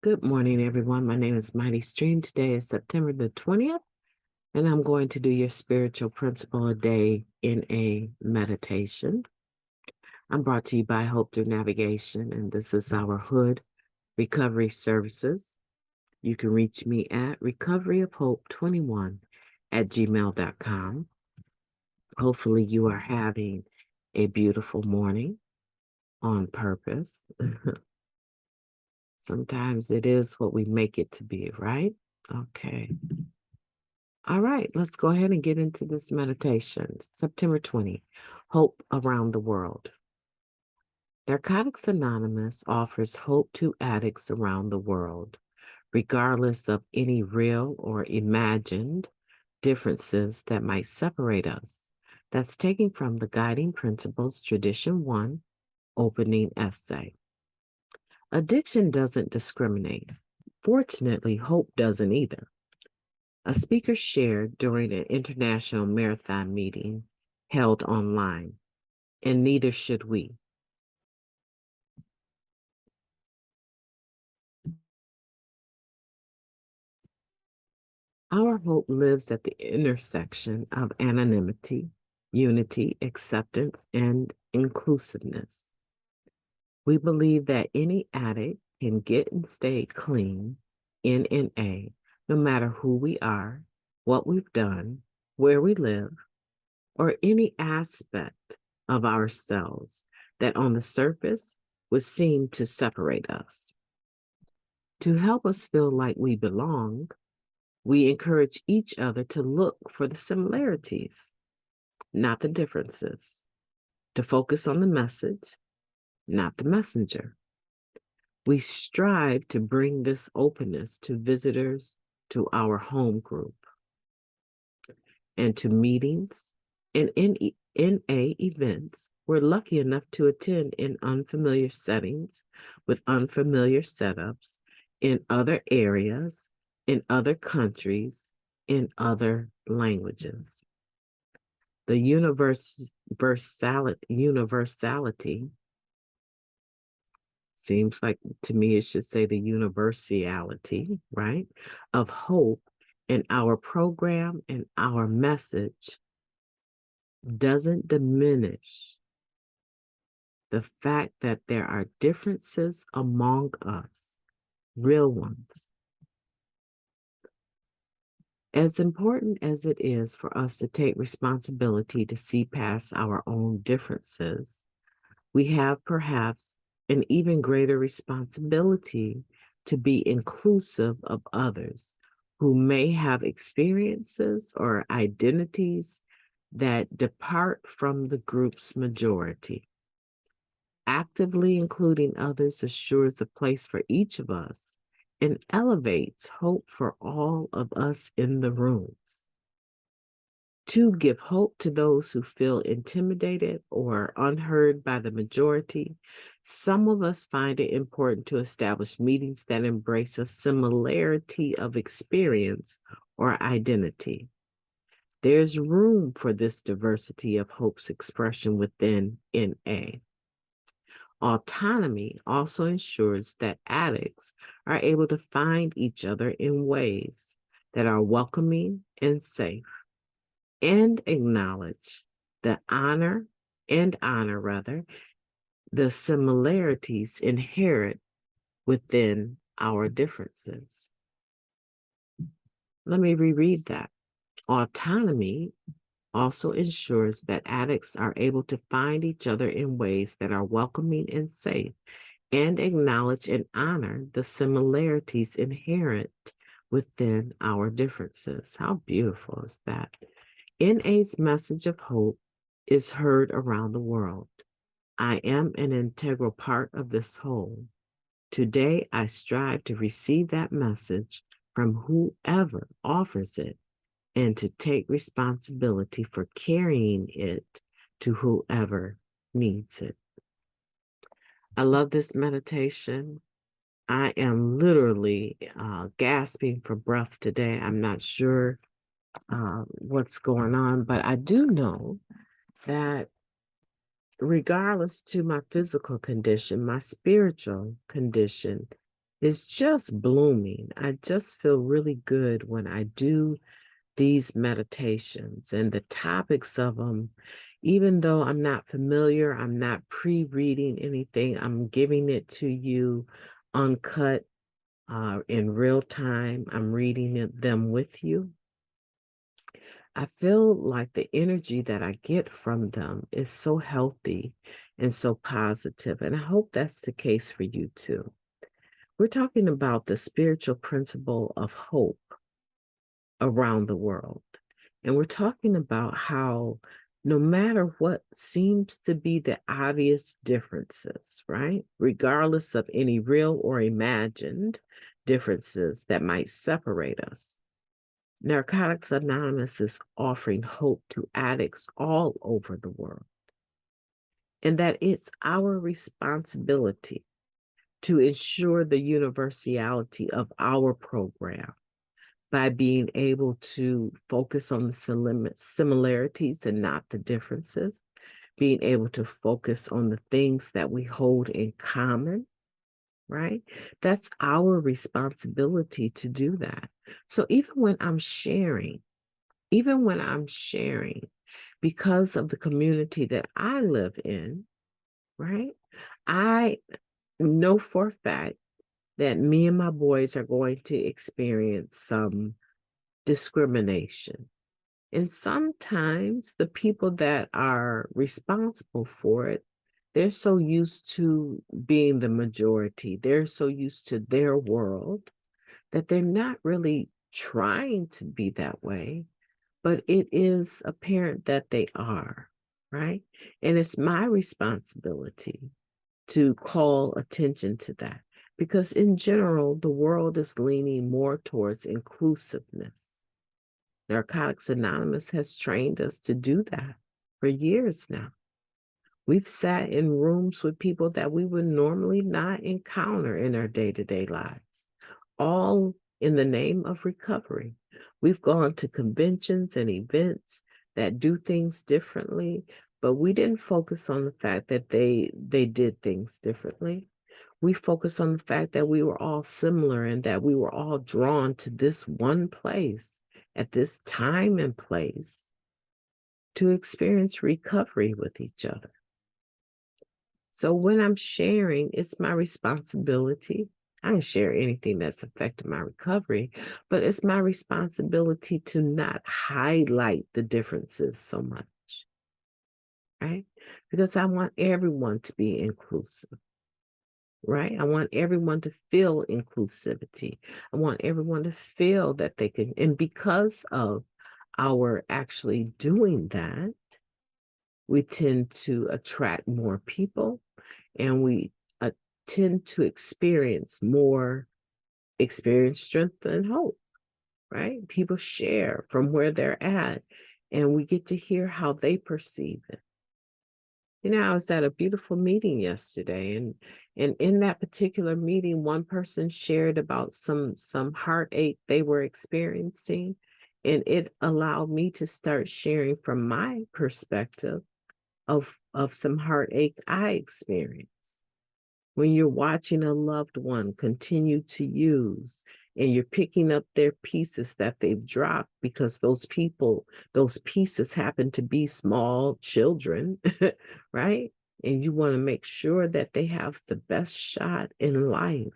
Good morning, everyone. My name is MightyStream. Today is September the 20th, and I'm going to do your spiritual principle a day in a meditation. I'm brought to you by Hope Through Navigation, and this is our H.O.O.D recovery services. You can reach me at recoveryofhope21@gmail.com. Hopefully you are having a beautiful morning on purpose. Sometimes it is what we make it to be, right? Okay. All right, let's go ahead and get into this meditation. September 20, Hope Around the World. Narcotics Anonymous offers hope to addicts around the world, regardless of any real or imagined differences that might separate us. That's taken from the Guiding Principles, Tradition 1, opening essay. Addiction doesn't discriminate. Fortunately, hope doesn't either. A speaker shared during an international marathon meeting held online, and neither should we. Our hope lives at the intersection of anonymity, unity, acceptance, and inclusiveness. We believe that any addict can get and stay clean in NA, no matter who we are, what we've done, where we live, or any aspect of ourselves that on the surface would seem to separate us. To help us feel like we belong, we encourage each other to look for the similarities, not the differences, to focus on the message, not the messenger. We strive to bring this openness to visitors to our home group and to meetings and NA events we're lucky enough to attend in unfamiliar settings with unfamiliar setups in other areas, in other countries, in other languages. The universality seems like to me it should say the universality, right, of hope in our program and our message doesn't diminish the fact that there are differences among us, real ones. As important as it is for us to take responsibility to see past our own differences, we have perhaps an even greater responsibility to be inclusive of others who may have experiences or identities that depart from the group's majority. Actively including others assures a place for each of us and elevates hope for all of us in the rooms. To give hope to those who feel intimidated or unheard by the majority, some of us find it important to establish meetings that embrace a similarity of experience or identity. There's room for this diversity of hope's expression within NA. Autonomy also ensures that addicts are able to find each other in ways that are welcoming and safe, and acknowledge the honor the similarities inherent within our differences. Let me reread that. Autonomy also ensures that addicts are able to find each other in ways that are welcoming and safe, and acknowledge and honor the similarities inherent within our differences. How beautiful is that? NA's message of hope is heard around the world. I am an integral part of this whole. Today, I strive to receive that message from whoever offers it and to take responsibility for carrying it to whoever needs it. I love this meditation. I am literally gasping for breath today. I'm not sure what's going on, but I do know that regardless to my physical condition, my spiritual condition is just blooming. I just feel really good when I do these meditations and the topics of them. Even though I'm not familiar, I'm not pre-reading anything, I'm giving it to you uncut, in real time. I'm reading them with you. I feel like the energy that I get from them is so healthy and so positive, and I hope that's the case for you too. We're talking about the spiritual principle of hope around the world. And we're talking about how no matter what seems to be the obvious differences, right? Regardless of any real or imagined differences that might separate us, Narcotics Anonymous is offering hope to addicts all over the world. And that it's our responsibility to ensure the universality of our program by being able to focus on the similarities and not the differences, being able to focus on the things that we hold in common, right? That's our responsibility to do that. So even when I'm sharing, because of the community that I live in, right? I know for a fact that me and my boys are going to experience some discrimination. And sometimes the people that are responsible for it, they're so used to being the majority, they're so used to their world that they're not really trying to be that way, but it is apparent that they are, right? And it's my responsibility to call attention to that because in general, the world is leaning more towards inclusiveness. Narcotics Anonymous has trained us to do that for years now. We've sat in rooms with people that we would normally not encounter in our day-to-day lives, all in the name of recovery. We've gone to conventions and events that do things differently, but we didn't focus on the fact that they did things differently. We focused on the fact that we were all similar and that we were all drawn to this one place at this time and place to experience recovery with each other. So when I'm sharing, it's my responsibility. I can share anything that's affected my recovery, but it's my responsibility to not highlight the differences so much, right? Because I want everyone to be inclusive, right? I want everyone to feel inclusivity. I want everyone to feel that they can, and because of our actually doing that, we tend to attract more people and we tend to experience strength, and hope, right? People share from where they're at, and we get to hear how they perceive it. You know, I was at a beautiful meeting yesterday, and in that particular meeting, one person shared about some heartache they were experiencing, and it allowed me to start sharing from my perspective of some heartache I experienced. When you're watching a loved one continue to use and you're picking up their pieces that they've dropped because those pieces happen to be small children, right? And you want to make sure that they have the best shot in life,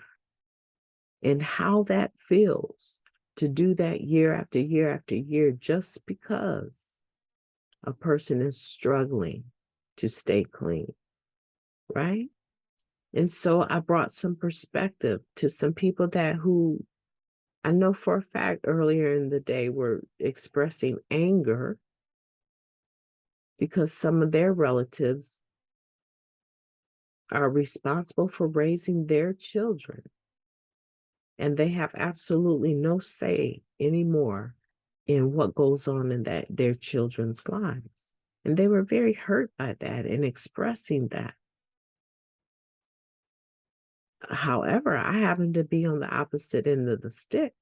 and how that feels to do that year after year after year just because a person is struggling to stay clean, right? And so I brought some perspective to some people who I know for a fact earlier in the day were expressing anger because some of their relatives are responsible for raising their children. And they have absolutely no say anymore in what goes on in their children's lives. And they were very hurt by that and expressing that. However, I happen to be on the opposite end of the stick.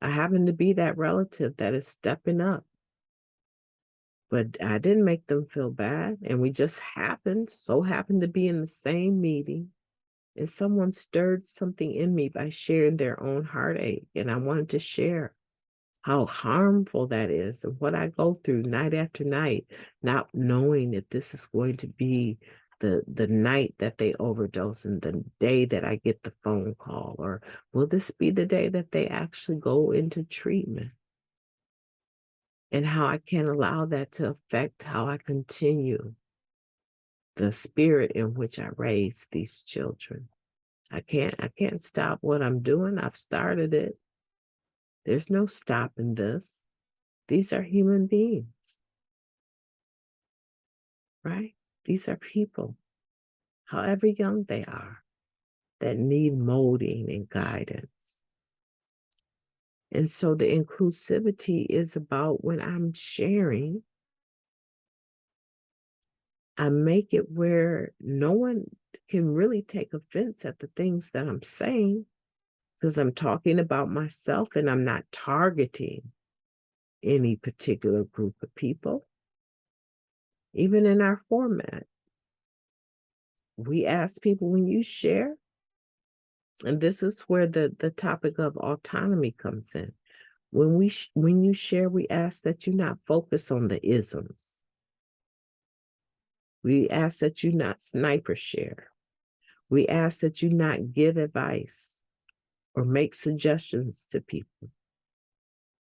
I happen to be that relative that is stepping up. But I didn't make them feel bad. And we just happened to be in the same meeting. And someone stirred something in me by sharing their own heartache. And I wanted to share how harmful that is and what I go through night after night, not knowing that this is going to be the night that they overdose and the day that I get the phone call, or will this be the day that they actually go into treatment? And how I can't allow that to affect how I continue the spirit in which I raise these children. I can't stop what I'm doing. I've started it. There's no stopping this. These are human beings, right? These are people, however young they are, that need molding and guidance. And so the inclusivity is about when I'm sharing, I make it where no one can really take offense at the things that I'm saying, because I'm talking about myself and I'm not targeting any particular group of people. Even in our format, we ask people, when you share, and this is where the topic of autonomy comes in. When you share, we ask that you not focus on the isms. We ask that you not sniper share. We ask that you not give advice or make suggestions to people.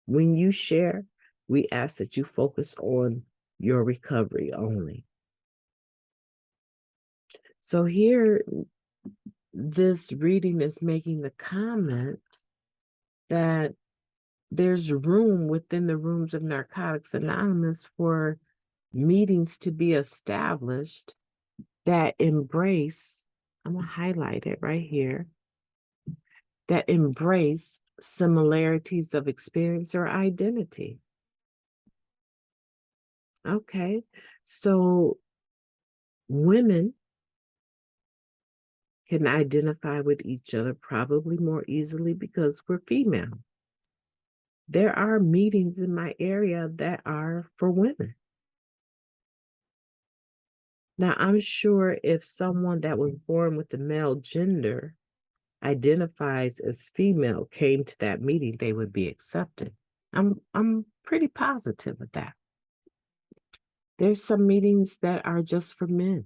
When you share, we ask that you focus on your recovery only. So here, this reading is making the comment that there's room within the rooms of Narcotics Anonymous for meetings to be established that embrace, I'm going to highlight it right here, that embrace similarities of experience or identity. Okay, so women can identify with each other probably more easily because we're female. There are meetings in my area that are for women. Now, I'm sure if someone that was born with the male gender identifies as female came to that meeting, they would be accepted. I'm pretty positive of that. There's some meetings that are just for men.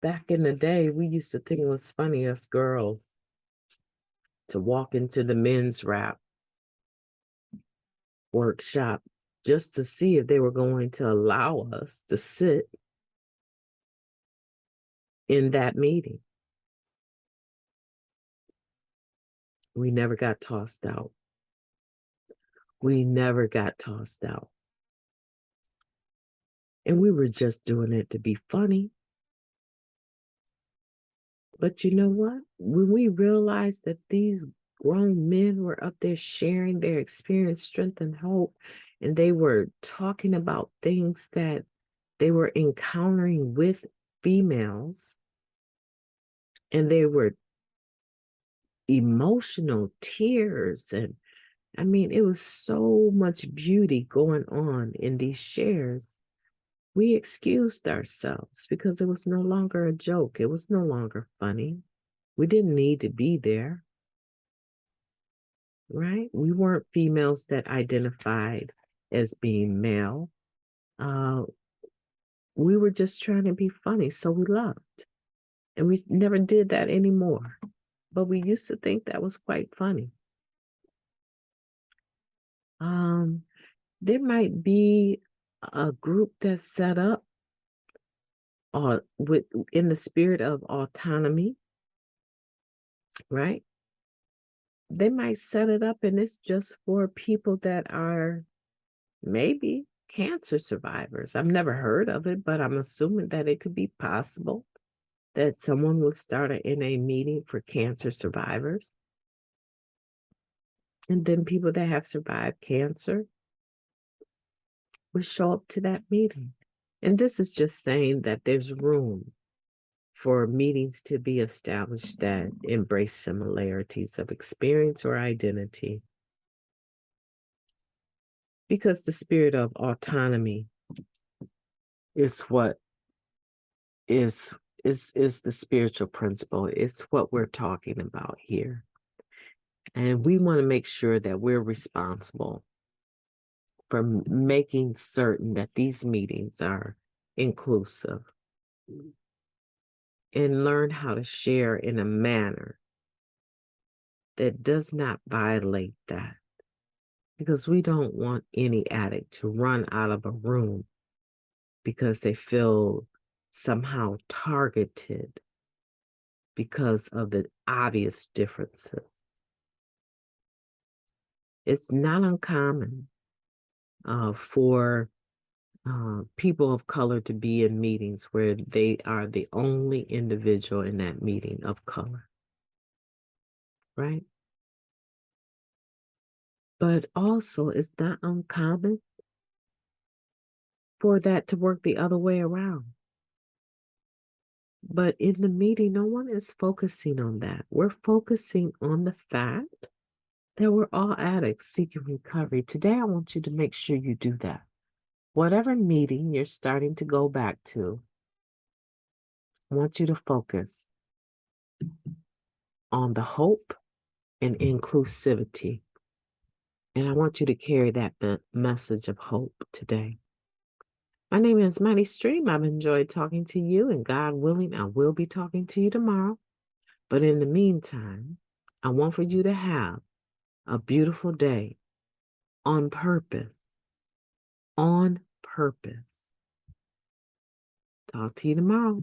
Back in the day, we used to think it was funny, us girls, to walk into the men's rap workshop just to see if they were going to allow us to sit in that meeting. We never got tossed out. We never got tossed out. And we were just doing it to be funny. But you know what? When we realized that these grown men were up there sharing their experience, strength, and hope, and they were talking about things that they were encountering with females, and they were emotional tears, and I mean, it was so much beauty going on in these shares. We excused ourselves because it was no longer a joke. It was no longer funny. We didn't need to be there, right? We weren't females that identified as being male. We were just trying to be funny, so we loved. And we never did that anymore. But we used to think that was quite funny. There might be a group that's set up in the spirit of autonomy, right? They might set it up and it's just for people that are maybe cancer survivors. I've never heard of it, but I'm assuming that it could be possible that someone would start an NA meeting for cancer survivors. And then people that have survived cancer would show up to that meeting. And this is just saying that there's room for meetings to be established that embrace similarities of experience or identity. because the spirit of autonomy is what is the spiritual principle. It's what we're talking about here. And we want to make sure that we're responsible for making certain that these meetings are inclusive and learn how to share in a manner that does not violate that. Because we don't want any addict to run out of a room because they feel somehow targeted because of the obvious differences. It's not uncommon for people of color to be in meetings where they are the only individual in that meeting of color, right? But also, it's not uncommon for that to work the other way around. But in the meeting, no one is focusing on that. We're focusing on the fact that we're all addicts seeking recovery. Today, I want you to make sure you do that. Whatever meeting you're starting to go back to, I want you to focus on the hope and inclusivity. And I want you to carry that message of hope today. My name is MightyStream. I've enjoyed talking to you, and God willing, I will be talking to you tomorrow. But in the meantime, I want for you to have a beautiful day on purpose. On purpose. Talk to you tomorrow.